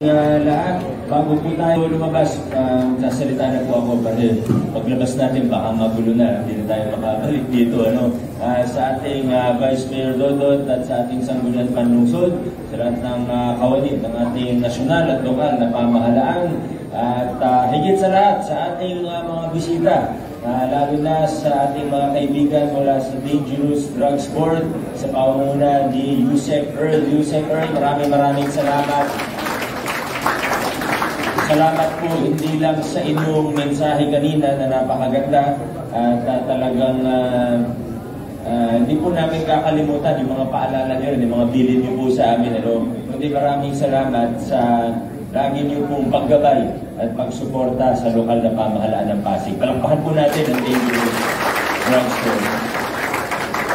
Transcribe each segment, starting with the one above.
Lahat, bago po tayo lumabas, sasalita na po ako kasi paglabas natin baka magulo na, hindi na tayo makabalik dito. Sa ating Vice Mayor Dodot at sa ating Sangguniang Panlungsod, sa lahat ng kawani ng ating nasyonal at lokal na pamahalaan, at higit sa lahat sa ating mga bisita, lalo na sa ating mga kaibigan mula sa Dangerous Drugs Board, sa pangunguna ni Yusek Earl. Yusek Earl, maraming salamat. Salamat po hindi lang sa inyong mensahe kanina na napakaganda at talagang hindi po namin kakalimutan yung mga paalala niyo, yung mga bilin niyo po sa amin. Kundi maraming salamat sa lagi niyo pong paggabay at pagsuporta sa lokal na pamahalaan ng Pasig. Palakpakan po natin ang Dangerous Drugs Board.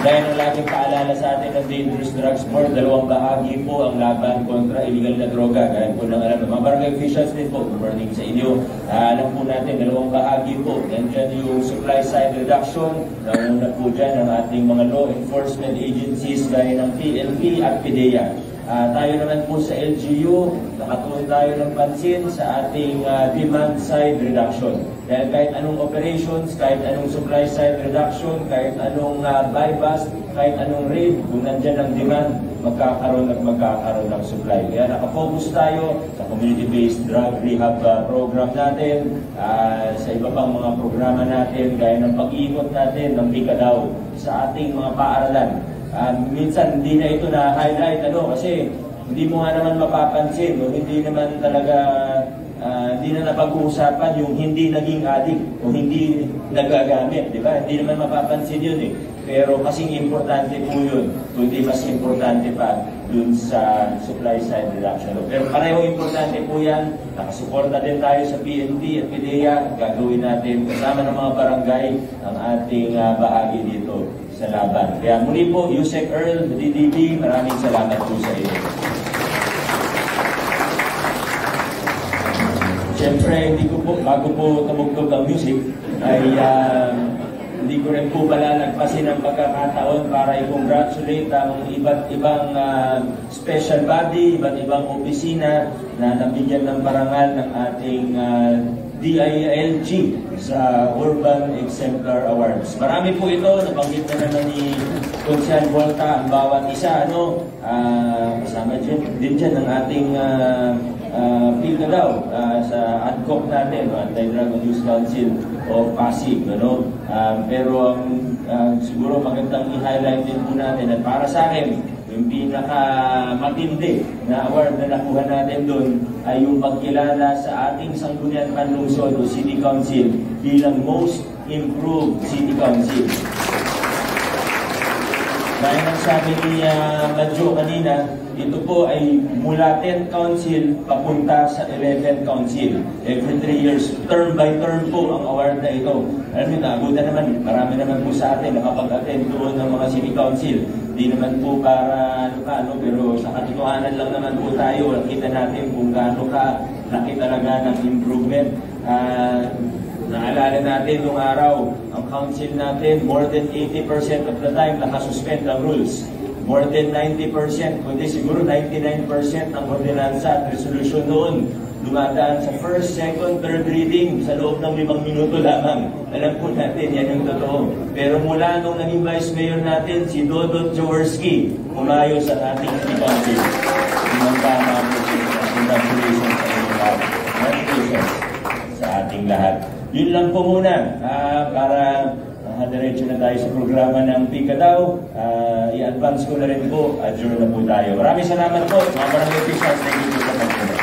Dahil ang laging paalala sa atin ng Dangerous Drugs Board, dalawang bahagi po ang laban kontra illegal na droga. Gaya po ng alam ng mga barangay officials din po, good morning sa inyo. Alam po natin, dalawang bahagi po. Nandiyan yung supply side reduction. Nauna po dyan ang ating mga law enforcement agencies gaya ng PNP at PDEA. Tayo naman po sa LGU, nakatuon tayo ng pansin sa ating demand side reduction. Dahil kahit anong operations, kahit anong supply side reduction, kahit anong buy-bust, kahit anong raid, kung nandyan ang demand, magkakaroon ng supply. Kaya nakafocus tayo sa community-based drug rehab program natin, sa iba pang mga programa natin, gaya ng pag-iikot natin ng Bicadaw sa ating mga paaralan. Minsan hindi na ito na-highlight kasi hindi mo nga naman mapapansin, hindi naman talaga hindi na napag-uusapan yung hindi naging addict o hindi nagagamit, di ba? Hindi naman mapapansin yun Pero kasing importante po yun, kundi mas importante pa dun sa supply side reduction. Pero pareho importante po yan, nakasuporta din tayo sa PNP at PDEA, gagawin natin kasama ng mga barangay ang ating bahagi dito sa laban. Kaya muli po, Yusek Earl, DDB, maraming salamat po sa inyo. Siyempre, hindi ko po, bago po tumugtog ang music, ay hindi ko rin po palalagpasin ang pagkakataon para i-congratulate ang iba't ibang special body, iba't ibang opisina na nabigyan ng parangal ng ating DILG sa Urban Exemplar Awards. Marami po ito, nabanggit na naman ni Consial Volta ang bawat isa. Kasama din dyan ang ating Bicadaw sa ADCOC natin, Anti-Drug Abuse Council of Pasig. Pero siguro magandang i-highlight din po natin at para sa akin, yung pinaka-matindi na award na nakuha natin doon ay yung pagkilala sa ating Sangguniang Panlungsod o City Council bilang Most Improved City Council. Dahil ang sabi ni Madjo kanina, ito po ay mula 10 council papunta sa 11th council. Every 3 years, term by term po ang award na ito. Alam niyo, naabutan naman, marami naman po sa atin nakapag-attend doon ng mga city council. Hindi naman po para pero sa katotohanan lang naman po tayo. Nakita natin kung gaano ka laki talaga ng improvement. Naalala natin nung araw, ang council natin, more than 80% of the time nakasuspend ang rules. More than 90%, kundi siguro 99% ng ordinansa at resolution noon dumadaan sa first, second, third reading sa loob ng 5 minuto lamang. Alam po natin, yan yung totoo. Pero mula nung naging Vice Mayor natin, si Dodot Jaworski, umayos sa ating City Council. Ang tama po congratulations sa inyong lahat. Congratulations sa ating lahat. Yun lang po muna para diretso na tayo sa programa ng Bicadaw. I-advance ko na rin po, adjourn na po tayo. Maraming salamat po, mga barangay officials. Thank you po sa pagpunta.